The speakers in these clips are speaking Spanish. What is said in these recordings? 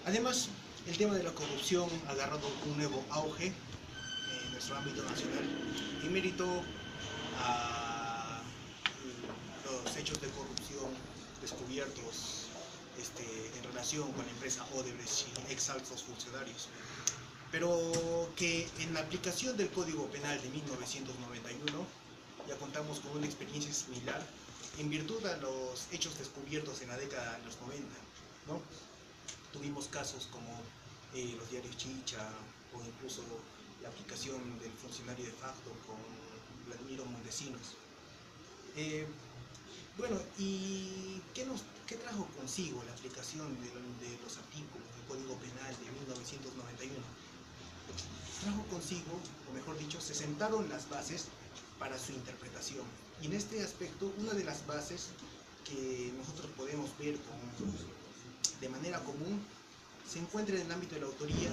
Además, el tema de la corrupción ha agarrado un nuevo auge en nuestro ámbito nacional en mérito a los hechos de corrupción descubiertos en relación con la empresa Odebrecht y ex altos funcionarios, pero que en la aplicación del Código Penal de 1991 ya contamos con una experiencia similar en virtud a los hechos descubiertos en la década de los 90, ¿no? Tuvimos casos como los diarios Chicha o incluso la aplicación del funcionario de facto con Vladimiro Montesinos. Eh, bueno, ¿y qué trajo consigo la aplicación de los artículos del Código Penal de 1991? Trajo consigo, o mejor dicho, se sentaron las bases para su interpretación. Y en este aspecto, una de las bases que nosotros podemos ver de manera común se encuentra en el ámbito de la autoría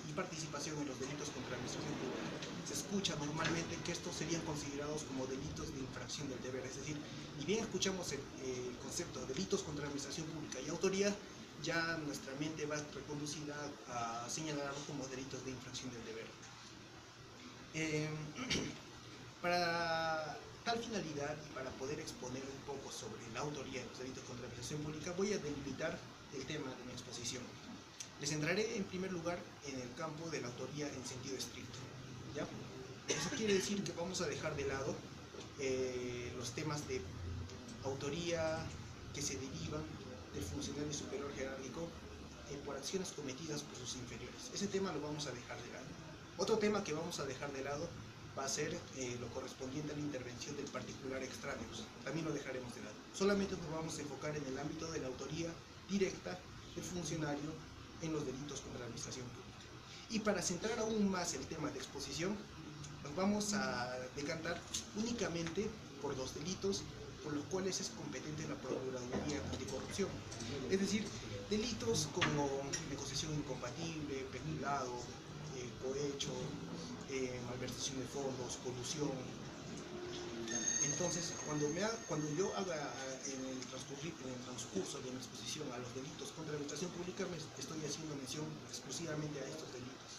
y participación en los delitos contra la administración pública. Se escucha normalmente que estos serían considerados como delitos de infracción del deber, es decir, y bien escuchamos el concepto de delitos contra la administración pública y autoría, ya nuestra mente va reconducida a señalarlos como delitos de infracción del deber. Para tal finalidad y para poder exponer un poco sobre la autoría de los delitos contra la administración pública, voy a delimitar el tema de mi exposición. Me centraré en primer lugar en el campo de la autoría en sentido estricto, ¿ya? Eso quiere decir que vamos a dejar de lado los temas de autoría que se derivan del funcionario superior jerárquico por acciones cometidas por sus inferiores. Ese tema lo vamos a dejar de lado. Otro tema que vamos a dejar de lado va a ser lo correspondiente a la intervención del particular extraneos. También lo dejaremos de lado. Solamente nos vamos a enfocar en el ámbito de la autoría directa del funcionario en los delitos contra la administración pública. Y para centrar aún más el tema de exposición, nos vamos a decantar únicamente por los delitos por los cuales es competente la Procuraduría Anticorrupción. Es decir, delitos como negociación incompatible, peculado, cohecho, malversación de fondos, colusión. Entonces, cuando yo haga en el transcurso de mi exposición a los delitos contra la administración pública, me estoy haciendo mención exclusivamente a estos delitos.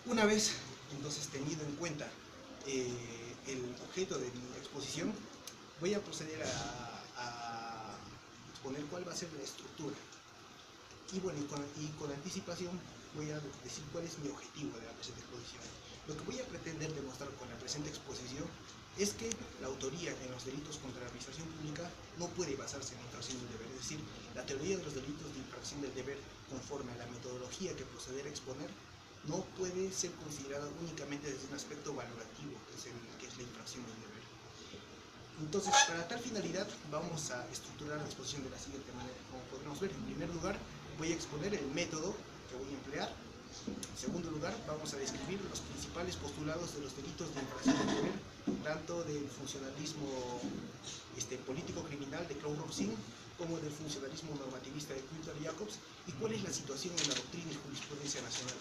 Una vez, entonces, tenido en cuenta el objeto de mi exposición, voy a proceder a exponer cuál va a ser la estructura. Y bueno, y con anticipación voy a decir cuál es mi objetivo de la presente exposición. Lo que voy a pretender demostrar con la presente exposición es que la autoría en los delitos contra la administración pública no puede basarse en la infracción del deber. Es decir, la teoría de los delitos de infracción del deber, conforme a la metodología que proceder a exponer, no puede ser considerada únicamente desde un aspecto valorativo, que es la infracción del deber. Entonces, para tal finalidad, vamos a estructurar la exposición de la siguiente manera. Como podemos ver, en primer lugar, voy a exponer el método que voy a emplear. En segundo lugar, vamos a describir los principales postulados de los delitos de infracción del deber, tanto del funcionalismo político-criminal de Claude Roxin, como del funcionalismo normativista de Quinter Jacobs, y cuál es la situación en la doctrina y jurisprudencia nacional.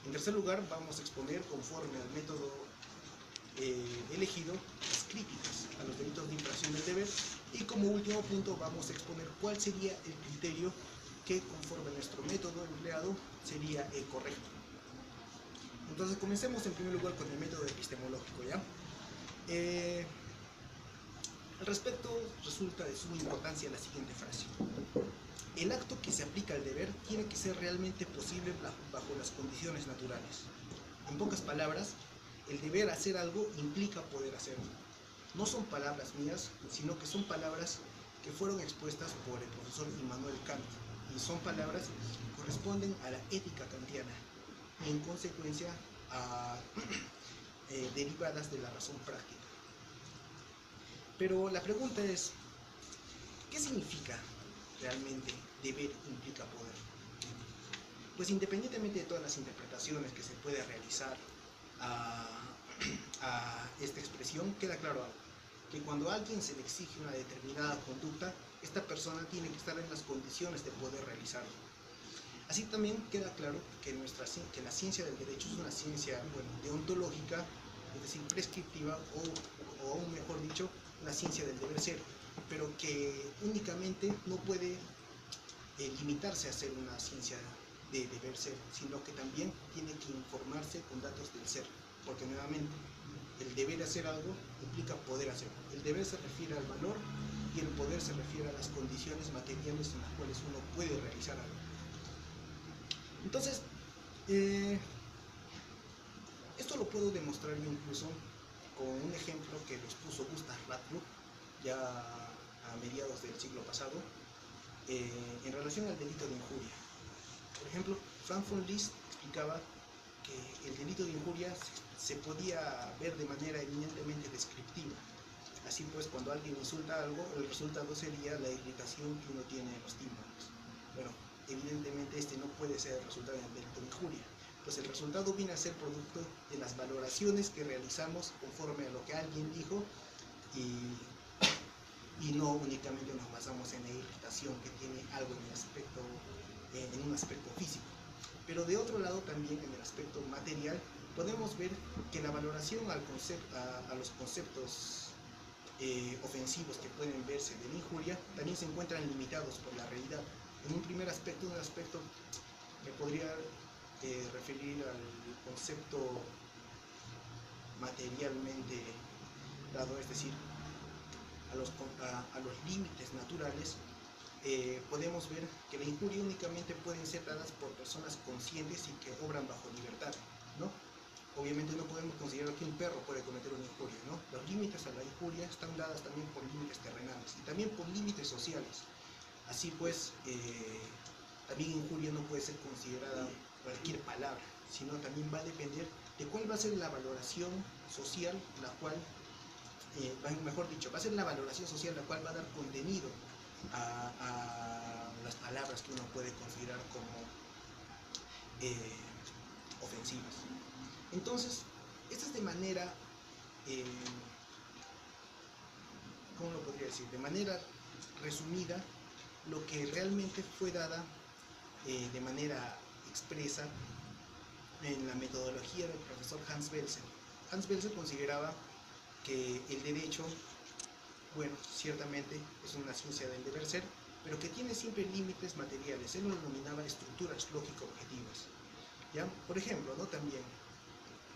En tercer lugar, vamos a exponer, conforme al método elegido, las críticas a los delitos de infracción del deber, y como último punto vamos a exponer cuál sería el criterio que, conforme a nuestro método empleado, sería el correcto. Entonces comencemos en primer lugar con el método epistemológico, ¿ya? Al respecto, resulta de suma importancia la siguiente frase: el acto que se aplica al deber tiene que ser realmente posible bajo las condiciones naturales. En pocas palabras, el deber hacer algo implica poder hacerlo. No son palabras mías, sino que son palabras que fueron expuestas por el profesor Immanuel Kant, y son palabras que corresponden a la ética kantiana y en consecuencia derivadas de la razón práctica. Pero la pregunta es, ¿qué significa realmente deber implica poder? Pues independientemente de todas las interpretaciones que se puede realizar a esta expresión, queda claro algo: que cuando a alguien se le exige una determinada conducta, esta persona tiene que estar en las condiciones de poder realizarlo. Así también queda claro que la ciencia del derecho es una ciencia, bueno, deontológica, es decir, prescriptiva, o aún mejor dicho, una ciencia del deber ser, pero que únicamente no puede limitarse a ser una ciencia de deber ser, sino que también tiene que informarse con datos del ser, porque nuevamente el deber hacer algo implica poder hacerlo. El deber se refiere al valor y el poder se refiere a las condiciones materiales en las cuales uno puede realizar algo. Entonces, esto lo puedo demostrar yo incluso con un ejemplo que lo expuso Gustav Radbruch ya a mediados del siglo pasado, en relación al delito de injuria. Por ejemplo, Frank von Liszt explicaba que el delito de injuria se podía ver de manera eminentemente descriptiva. Así pues, cuando alguien insulta algo, el resultado sería la irritación que uno tiene en los tímpanos. Bueno, evidentemente este no puede ser el resultado del delito de injuria, pues el resultado viene a ser producto de las valoraciones que realizamos conforme a lo que alguien dijo y no únicamente nos basamos en la irritación que tiene algo en un aspecto físico. Pero de otro lado también en el aspecto material podemos ver que la valoración a los conceptos ofensivos que pueden verse de la injuria también se encuentran limitados por la realidad. En un primer aspecto, me podría referir al concepto materialmente dado, es decir, a los límites naturales. Podemos ver que la injuria únicamente pueden ser dadas por personas conscientes y que obran bajo libertad, ¿no? Obviamente no podemos considerar que un perro puede cometer una injuria, ¿no? Los límites a la injuria están dadas también por límites terrenales y también por límites sociales. Así pues, también injuria no puede ser considerada cualquier palabra, sino también va a depender de cuál va a ser la valoración social, la cual, mejor dicho, va a ser la valoración social la cual va a dar contenido a las palabras que uno puede considerar como ofensivas. Entonces, esta es de manera, ¿cómo lo podría decir? De manera resumida, lo que realmente fue dada de manera expresa en la metodología del profesor Hans Belsen. Hans Belsen consideraba que el derecho, bueno, ciertamente es una ciencia del deber ser, pero que tiene siempre límites materiales. Él lo denominaba estructuras lógico-objetivas. ¿Ya? Por ejemplo, ¿no? También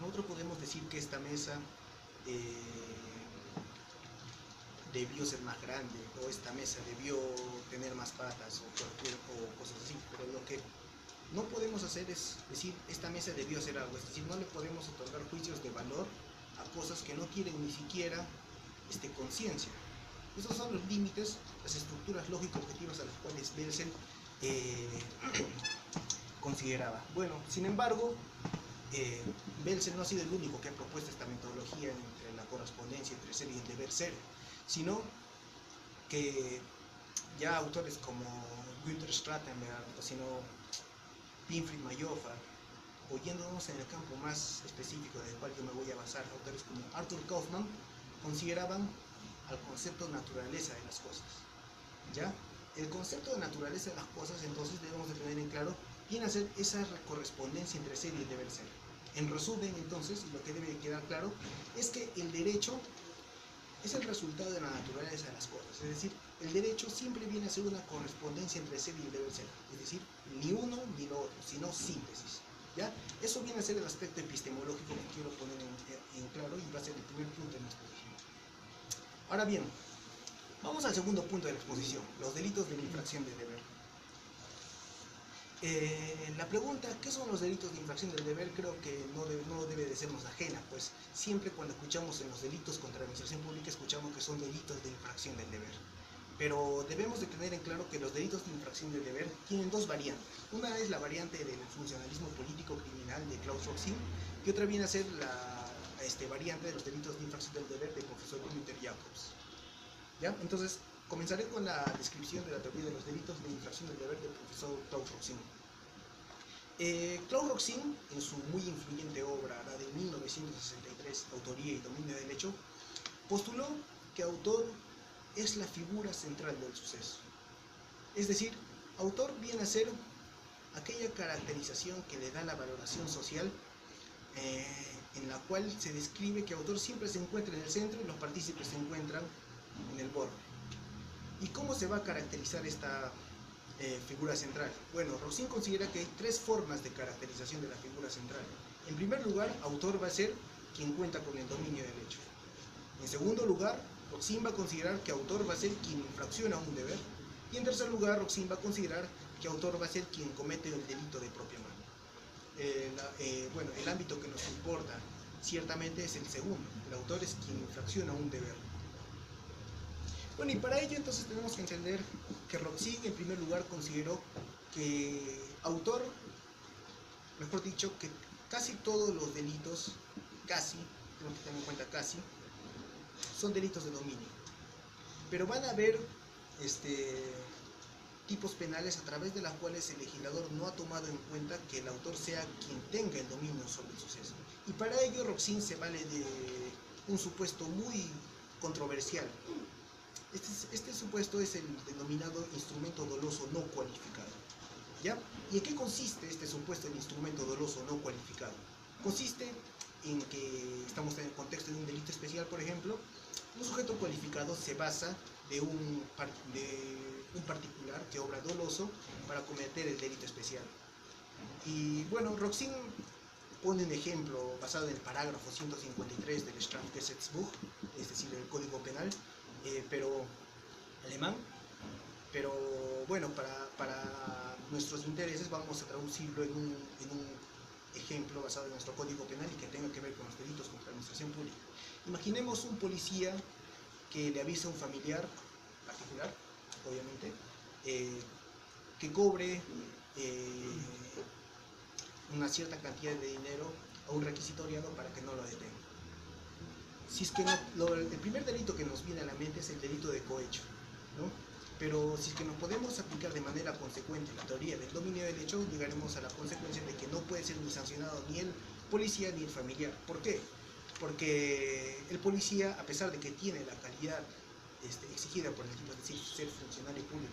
nosotros podemos decir que esta mesa debió ser más grande, o esta mesa debió tener más patas, o cosas así, pero lo que no podemos hacer es decir, esta mesa debió hacer algo, es decir, no le podemos otorgar juicios de valor a cosas que no tienen ni siquiera conciencia. Esos son los límites, las estructuras lógico-objetivas a las cuales Belsen consideraba. Bueno, sin embargo, Belsen no ha sido el único que ha propuesto esta metodología entre la correspondencia entre ser y el deber ser, sino que ya autores como Günther Strattenberg, o sino Winfried Mayhofer, o yéndonos en el campo más específico del cual yo me voy a basar, autores como Arthur Kaufman, consideraban al concepto de naturaleza de las cosas. ¿Ya? El concepto de naturaleza de las cosas, entonces, debemos de tener en claro, viene a ser esa correspondencia entre ser y el deber ser. En resumen, entonces, lo que debe quedar claro es que el derecho es el resultado de la naturaleza de las cosas. Es decir, el derecho siempre viene a ser una correspondencia entre ser y el deber ser. Es decir, ni uno ni lo otro, sino síntesis. ¿Ya? Eso viene a ser el aspecto epistemológico que quiero poner en claro y va a ser el primer punto de la exposición. Ahora bien, vamos al segundo punto de la exposición, los delitos de infracción del deber. La pregunta, ¿qué son los delitos de infracción del deber? Creo que no debe de sernos ajena, pues siempre cuando escuchamos en los delitos contra la administración pública escuchamos que son delitos de infracción del deber. Pero debemos de tener en claro que los delitos de infracción del deber tienen dos variantes. Una es la variante del funcionalismo político criminal de Klaus Roxin y otra viene a ser la variante de los delitos de infracción del deber del profesor Günther Jacobs. ¿Ya? Entonces, comenzaré con la descripción de la teoría de los delitos de infracción del deber del profesor Klaus Roxin. Klaus Roxin, en su muy influyente obra, la de 1963, Autoría y Dominio del Hecho, postuló que autor es la figura central del suceso. Es decir, autor viene a ser aquella caracterización que le da la valoración social, en la cual se describe que autor siempre se encuentra en el centro y los partícipes se encuentran en el borde. ¿Y cómo se va a caracterizar esta figura central. Bueno, Roxin considera que hay tres formas de caracterización de la figura central. En primer lugar, autor va a ser quien cuenta con el dominio del hecho. En segundo lugar, Roxin va a considerar que autor va a ser quien infracciona un deber. Y en tercer lugar, Roxin va a considerar que autor va a ser quien comete el delito de propia mano. Bueno, el ámbito que nos importa ciertamente es el segundo. El autor es quien infracciona un deber. Bueno, y para ello entonces tenemos que entender que Roxin en primer lugar consideró que autor, mejor dicho, que casi todos los delitos, tenemos que tener en cuenta casi, son delitos de dominio. Pero van a haber tipos penales a través de las cuales el legislador no ha tomado en cuenta que el autor sea quien tenga el dominio sobre el suceso. Y para ello Roxin se vale de un supuesto muy controversial. Este supuesto es el denominado instrumento doloso no cualificado. ¿Ya? ¿Y en qué consiste este supuesto del instrumento doloso no cualificado? Consiste en que estamos en el contexto de un delito especial, por ejemplo, un sujeto cualificado se basa de un particular que obra doloso para cometer el delito especial. Y bueno, Roxin pone un ejemplo basado en el parágrafo 153 del Strafgesetzbuch, es decir, del Código Penal, pero alemán. Pero bueno, para nuestros intereses vamos a traducirlo en un ejemplo basado en nuestro Código Penal y que tenga que ver con los delitos contra la administración pública. Imaginemos un policía que le avisa a un familiar particular, obviamente, que cobre una cierta cantidad de dinero a un requisitoriado para que no lo detenga. Si es que el primer delito que nos viene a la mente es el delito de cohecho, ¿no? Pero si es que nos podemos aplicar de manera consecuente la teoría del dominio del hecho, llegaremos a la consecuencia de que no puede ser ni sancionado ni el policía ni el familiar. ¿Por qué? Porque el policía, a pesar de que tiene la calidad exigida por el tipo, es decir, ser funcionario público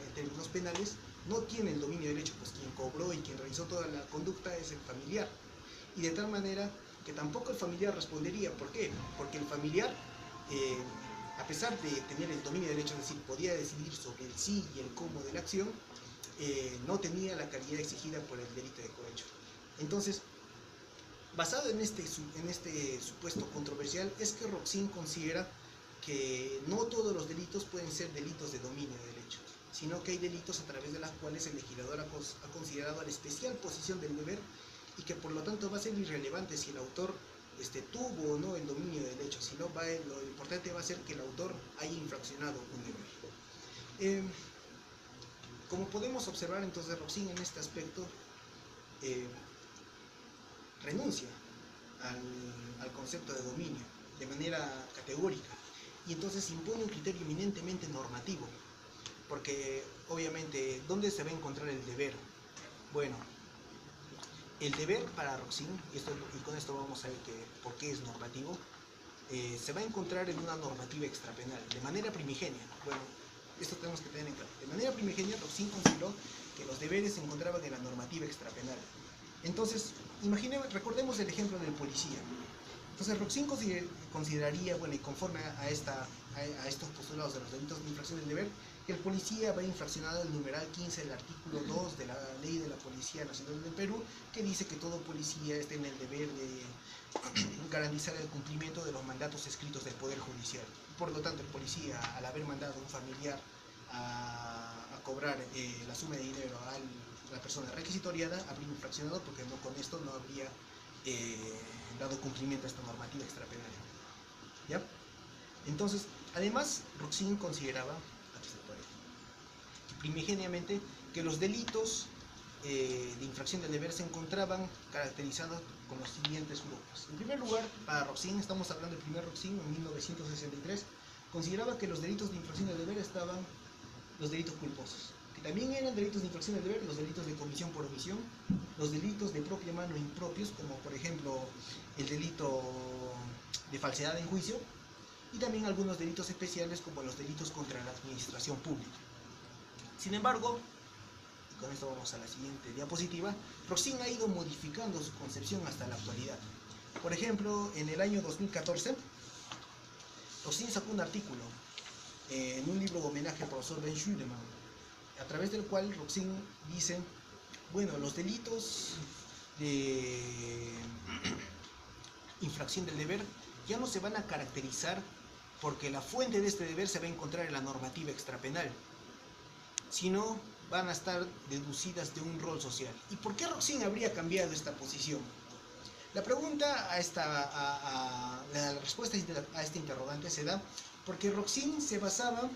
en términos penales, no tiene el dominio del hecho, pues quien cobró y quien realizó toda la conducta es el familiar. Y de tal manera que tampoco el familiar respondería. ¿Por qué? Porque el familiar, a pesar de tener el dominio del hecho, es decir, podía decidir sobre el sí y el cómo de la acción, no tenía la calidad exigida por el delito de cohecho. Entonces, basado en este supuesto controversial, es que Roxin considera que no todos los delitos pueden ser delitos de dominio del hecho, sino que hay delitos a través de los cuales el legislador ha considerado la especial posición del deber y que por lo tanto va a ser irrelevante si el autor tuvo o no el dominio del hecho, sino lo importante va a ser que el autor haya infraccionado un deber. Como podemos observar, entonces Roxin en este aspecto renuncia al concepto de dominio de manera categórica y entonces impone un criterio eminentemente normativo, porque obviamente, ¿dónde se va a encontrar el deber? Bueno, el deber para Roxin, y con esto vamos a ver por qué es normativo, se va a encontrar en una normativa extrapenal, de manera primigenia. Bueno, esto tenemos que tener en claro. De manera primigenia, Roxin consideró que los deberes se encontraban en la normativa extrapenal. Entonces, recordemos el ejemplo del policía. Entonces, Roxin consideraría, bueno, y conforme a estos postulados de los delitos de infracción del deber, que el policía va infraccionado el numeral 15 del artículo 2 de la Ley de la Policía Nacional del Perú, que dice que todo policía está en el deber de garantizar el cumplimiento de los mandatos escritos del Poder Judicial. Por lo tanto, el policía, al haber mandado a un familiar a cobrar la suma de dinero a la persona requisitoriada, habría infraccionado porque con esto no habría dado cumplimiento a esta normativa extrapenal. ¿Ya? Entonces, además, Roxin consideraba primigeniamente que los delitos de infracción del deber se encontraban caracterizados con los siguientes grupos. En primer lugar, para Roxin, estamos hablando del primer Roxin en 1963, consideraba que los delitos de infracción del deber estaban los delitos culposos, que también eran delitos de infracción del deber, los delitos de comisión por omisión, los delitos de propia mano impropios, como por ejemplo el delito de falsedad en juicio, y también algunos delitos especiales como los delitos contra la administración pública. Sin embargo, y con esto vamos a la siguiente diapositiva, Roxin ha ido modificando su concepción hasta la actualidad. Por ejemplo, en el año 2014, Roxin sacó un artículo en un libro de homenaje al profesor Ben Schuleman, a través del cual Roxin dice, bueno, los delitos de infracción del deber ya no se van a caracterizar porque la fuente de este deber se va a encontrar en la normativa extrapenal, sino van a estar deducidas de un rol social. ¿Y por qué Roxin habría cambiado esta posición? La pregunta la respuesta a este interrogante se da porque Roxin se basaba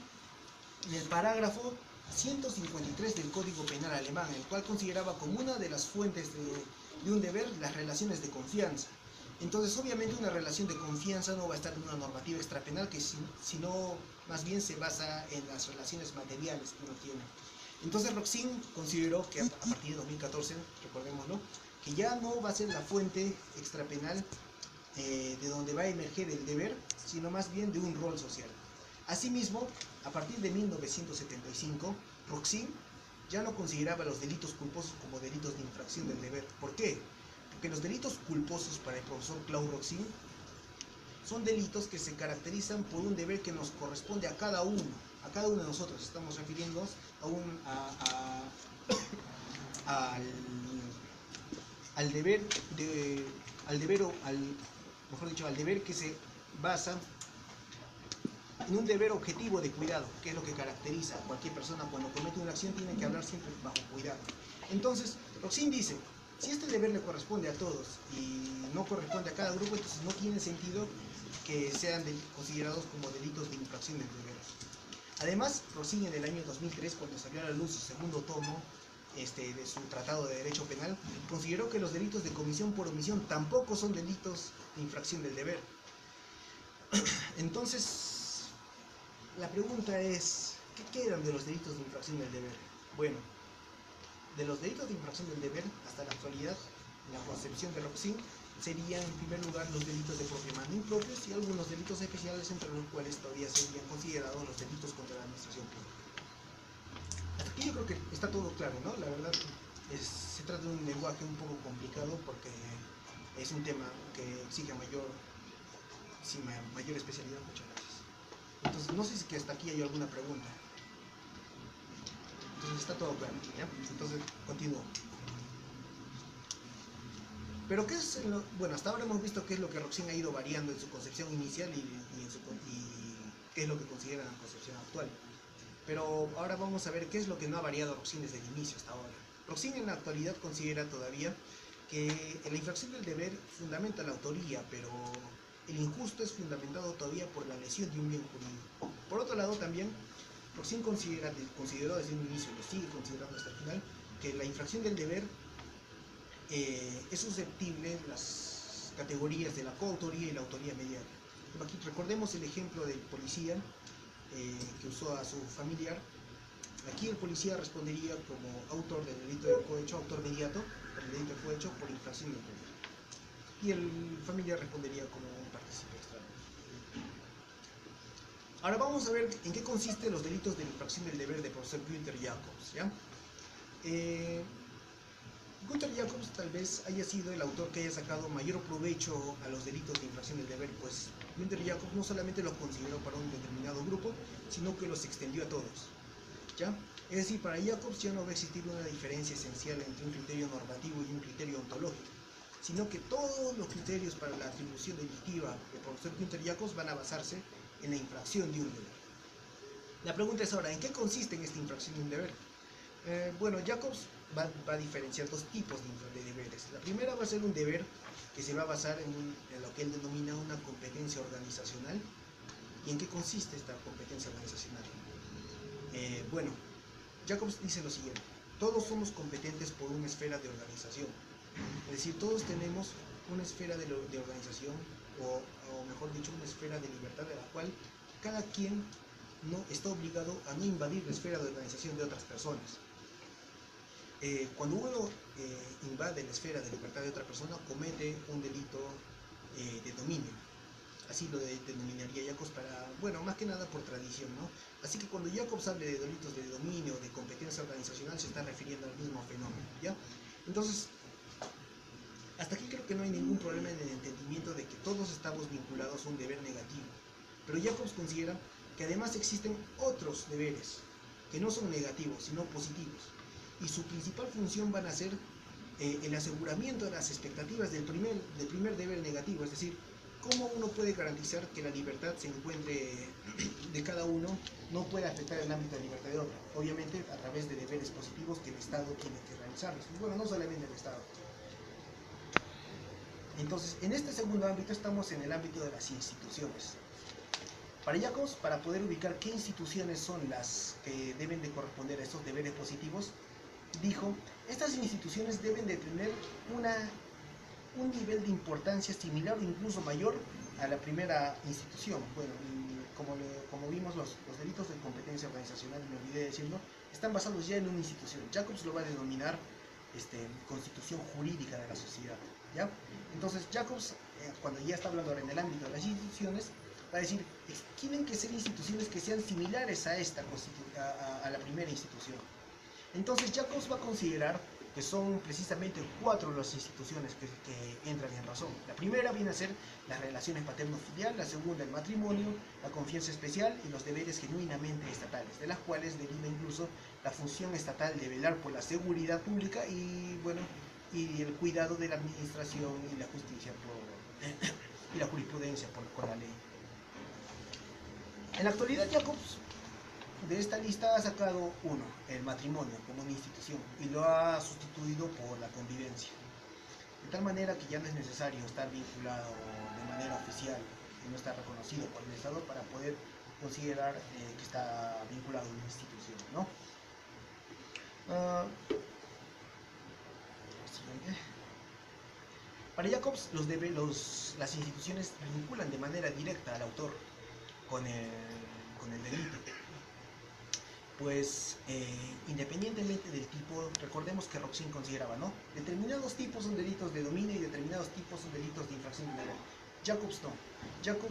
en el parágrafo 153 del Código Penal alemán, el cual consideraba como una de las fuentes de un deber las relaciones de confianza. Entonces, obviamente, una relación de confianza no va a estar en una normativa extrapenal, sino más bien se basa en las relaciones materiales que uno tiene. Entonces, Roxin consideró que a partir de 2014, recordémoslo, que ya no va a ser la fuente extrapenal de donde va a emerger el deber, sino más bien de un rol social. Asimismo, a partir de 1975, Roxin ya no consideraba los delitos culposos como delitos de infracción del deber. ¿Por qué? Porque los delitos culposos para el profesor Claude Roxin son delitos que se caracterizan por un deber que nos corresponde a cada uno de nosotros. Estamos refiriéndonos al deber que se basa en un deber objetivo de cuidado, que es lo que caracteriza a cualquier persona cuando comete una acción, tiene que hablar siempre bajo cuidado. Entonces, Roxin dice, si este deber le corresponde a todos y no corresponde a cada grupo, entonces no tiene sentido que sean considerados como delitos de infracción del deber. Además, Roxin en el año 2003, cuando salió a la luz su segundo tomo de su Tratado de Derecho Penal, consideró que los delitos de comisión por omisión tampoco son delitos de infracción del deber. Entonces, la pregunta es, ¿qué quedan de los delitos de infracción del deber? Bueno, de los delitos de infracción del deber, hasta la actualidad, en la concepción de Roxin, serían en primer lugar los delitos de propia mano impropios y algunos delitos especiales, entre los cuales todavía serían considerados los delitos contra la administración pública. Hasta aquí yo creo que está todo claro, ¿no? La verdad, se trata de un lenguaje un poco complicado porque es un tema que exige mayor especialidad. Muchas gracias. Entonces, no sé si que hasta aquí hay alguna pregunta. Entonces, está todo claro, ¿ya? Entonces, continúo. Pero, ¿qué es bueno, hasta ahora hemos visto qué es lo que Roxin ha ido variando en su concepción inicial y qué es lo que considera la concepción actual. Pero ahora vamos a ver qué es lo que no ha variado Roxin desde el inicio hasta ahora. Roxin en la actualidad considera todavía que la infracción del deber fundamenta la autoría, pero el injusto es fundamentado todavía por la lesión de un bien jurídico. Por otro lado, también, Roxin consideró desde un inicio, y lo sigue considerando hasta el final, que la infracción del deber es susceptible de las categorías de la coautoría y la autoría mediata. Aquí recordemos el ejemplo del policía que usó a su familiar. Aquí el policía respondería como autor del delito de cohecho, autor mediato del delito de cohecho por infracción del deber. Y el familiar respondería como un partícipe extraño. Ahora vamos a ver en qué consisten los delitos de infracción del deber de profesor Günther Jacobs, ¿ya? Günther Jacobs tal vez haya sido el autor que haya sacado mayor provecho a los delitos de infracción del deber, pues Günther Jacobs no solamente los consideró para un determinado grupo, sino que los extendió a todos, ¿ya? Es decir, para Jacobs ya no va a existir una diferencia esencial entre un criterio normativo y un criterio ontológico, sino que todos los criterios para la atribución delictiva del profesor Günther Jacobs van a basarse en la infracción de un deber. La pregunta es ahora, ¿en qué consiste en esta infracción de un deber? Bueno, Jacobs va a diferenciar dos tipos de deberes. La primera va a ser un deber que se va a basar en lo que él denomina una competencia organizacional. ¿Y en qué consiste esta competencia organizacional? Bueno, Jacobs dice lo siguiente: todos somos competentes por una esfera de organización. Es decir, todos tenemos una esfera de organización, o mejor dicho, una esfera de libertad, de la cual cada quien no está obligado a no invadir la esfera de organización de otras personas. Cuando uno invade la esfera de libertad de otra persona, comete un delito de dominio. Así lo denominaría Jacobs bueno, más que nada por tradición, ¿no? Así que cuando Jacobs hable de delitos de dominio, de competencia organizacional, se está refiriendo al mismo fenómeno, ¿ya? Entonces, hasta aquí creo que no hay ningún problema en el entendimiento de que todos estamos vinculados a un deber negativo. Pero Jacobs considera que además existen otros deberes, que no son negativos, sino positivos. Y su principal función van a ser el aseguramiento de las expectativas del primer deber negativo, es decir, cómo uno puede garantizar que la libertad se encuentre de cada uno, no puede afectar el ámbito de libertad de otro, obviamente a través de deberes positivos que el Estado tiene que realizarlos, y bueno, no solamente el Estado. Entonces, en este segundo ámbito estamos en el ámbito de las instituciones. Para Jacobs, para poder ubicar qué instituciones son las que deben de corresponder a estos deberes positivos, dijo, estas instituciones deben de tener un nivel de importancia similar o incluso mayor a la primera institución. Bueno, como vimos, los delitos de competencia organizacional, me olvidé de decirlo, están basados ya en una institución. Jacobs lo va a denominar constitución jurídica de la sociedad, ¿ya? Entonces Jacobs, cuando ya está hablando ahora en el ámbito de las instituciones, va a decir, tienen que ser instituciones que sean similares a a la primera institución. Entonces Jacobs va a considerar que son precisamente 4 las instituciones que entran en razón. La primera viene a ser las relaciones paterno-filial, la segunda el matrimonio, la confianza especial y los deberes genuinamente estatales, de las cuales deriva incluso la función estatal de velar por la seguridad pública y, bueno, y el cuidado de la administración y la justicia y la jurisprudencia con la ley. En la actualidad Jacobs de esta lista ha sacado uno, el matrimonio como una institución, y lo ha sustituido por la convivencia, de tal manera que ya no es necesario estar vinculado de manera oficial y no estar reconocido por el Estado para poder considerar que está vinculado a una institución, ¿no? Siguiente. Para Jacobs, las instituciones vinculan de manera directa al autor con el delito. Pues independientemente del tipo, recordemos que Roxin consideraba, ¿no? Determinados tipos son delitos de dominio y determinados tipos son delitos de infracción de la ley. Jacobs no.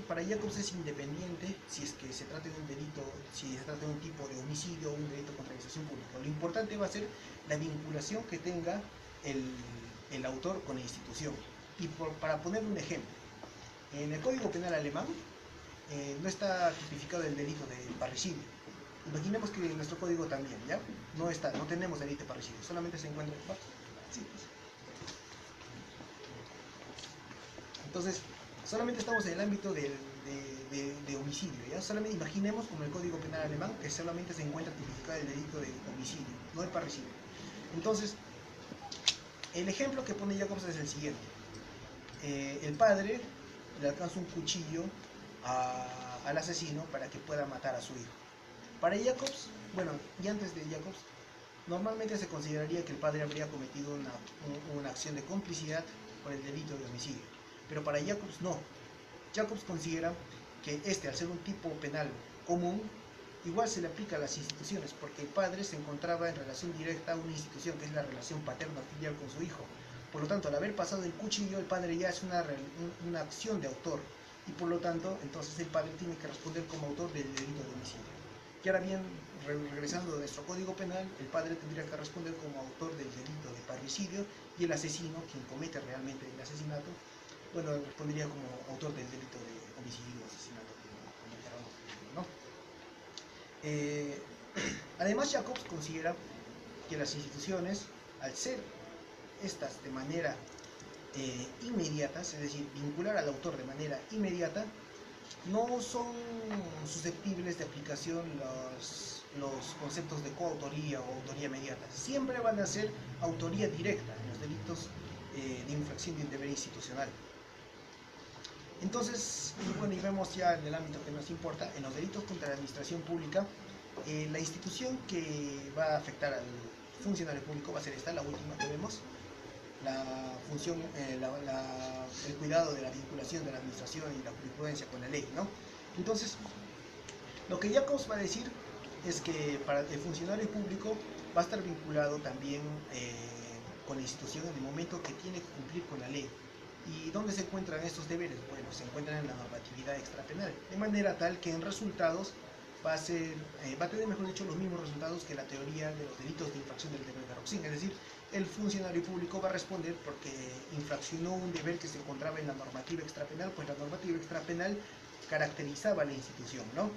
Para Jacobs es independiente si es que se trata de un delito, si se trata de un tipo de homicidio o un delito contra la administración pública. Lo importante va a ser la vinculación que tenga el autor con la institución. Y para poner un ejemplo, en el Código Penal alemán no está tipificado el delito de parricidio. Imaginemos que en nuestro código también, ¿ya? No tenemos delito de parricidio, solamente se encuentra... Sí. Entonces, solamente estamos en el ámbito de homicidio, ¿ya? Solamente imaginemos como el Código Penal alemán que solamente se encuentra tipificado el delito de homicidio, no el parricidio. Entonces, el ejemplo que pone Jacobs es el siguiente. El padre le alcanza un cuchillo al asesino para que pueda matar a su hijo. Para Jacobs, bueno, y antes de Jacobs, normalmente se consideraría que el padre habría cometido una acción de complicidad por el delito de homicidio. Pero para Jacobs no. Jacobs considera que al ser un tipo penal común, igual se le aplica a las instituciones, porque el padre se encontraba en relación directa a una institución, que es la relación paterno-filial con su hijo. Por lo tanto, al haber pasado el cuchillo, el padre ya es una acción de autor, y por lo tanto, entonces el padre tiene que responder como autor del delito de homicidio. Y ahora bien, regresando a nuestro código penal, el padre tendría que responder como autor del delito de parricidio, y el asesino, quien comete realmente el asesinato, bueno, respondería como autor del delito de homicidio o asesinato, ¿no? Además, Jacobs considera que las instituciones, al ser estas de manera inmediata, es decir, vincular al autor de manera inmediata, no son susceptibles de aplicación los conceptos de coautoría o autoría inmediata. Siempre van a ser autoría directa en los delitos de infracción de un deber institucional. Entonces, bueno, y vemos ya en el ámbito que nos importa, en los delitos contra la administración pública, la institución que va a afectar al funcionario público va a ser esta, la última que vemos, la función, el cuidado de la vinculación de la administración y la jurisprudencia con la ley, ¿no? Entonces, lo que Jacobs va a decir es que para el funcionario público va a estar vinculado también con la institución en el momento que tiene que cumplir con la ley. ¿Y dónde se encuentran estos deberes? Bueno, se encuentran en la normatividad extrapenal, de manera tal que en resultados va a tener, mejor dicho, los mismos resultados que la teoría de los delitos de infracción del deber de Roxin. Es decir, el funcionario público va a responder porque infraccionó un deber que se encontraba en la normativa extrapenal, pues la normativa extrapenal caracterizaba a la institución, ¿no?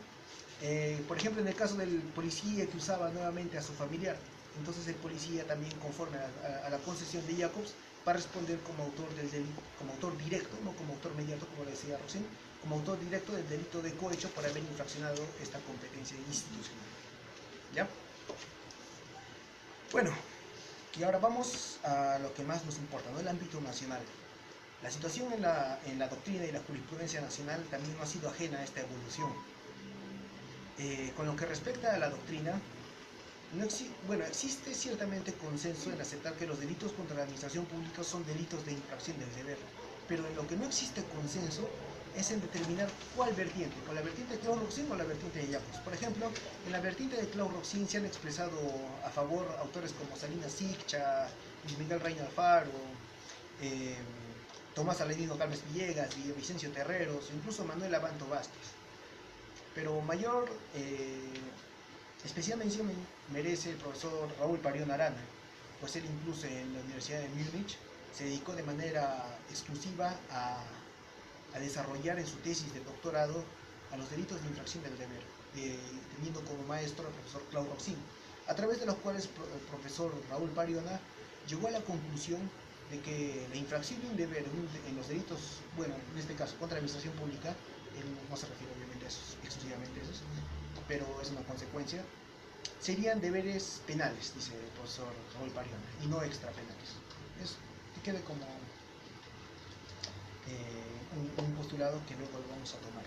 Por ejemplo, en el caso del policía que usaba nuevamente a su familiar, entonces el policía también, conforme a la concesión de Jacobs, va a responder como autor del delito, como autor directo, no como autor mediato, como le decía recién, como autor directo del delito de cohecho por haber infraccionado esta competencia institucional. ¿Ya? Bueno, y ahora vamos a lo que más nos importa, ¿no? El ámbito nacional. La situación en la doctrina y la jurisprudencia nacional también no ha sido ajena a esta evolución. Con lo que respecta a la doctrina, bueno, existe ciertamente consenso en aceptar que los delitos contra la administración pública son delitos de infracción del deber, pero en lo que no existe consenso es en determinar cuál vertiente, con la vertiente de Claude-Roxin o la vertiente de Jacobs. Por ejemplo, en la vertiente de Claude-Roxin se han expresado a favor autores como Salinas Siccha, Luis Miguel Reina Alfaro, eh, Tomás Aladino Carmes Villegas, Vicencio Terreros, incluso Manuel Abanto Vázquez. Pero mayor especial mención merece el profesor Raúl Parión Arana, pues él incluso en la Universidad de Múnich se dedicó de manera exclusiva a desarrollar en su tesis de doctorado a los delitos de infracción del deber, teniendo como maestro al profesor Claude-Roxin, a través de los cuales el profesor Raúl Pariona llegó a la conclusión de que la infracción de un deber en los delitos, bueno, en este caso contra la administración pública, él no se refiere obviamente a esos, exclusivamente a esos, pero es una consecuencia, serían deberes penales, dice el profesor Raúl Pariona, y no extrapenales. Es que quede como un postulado que luego lo vamos a tomar.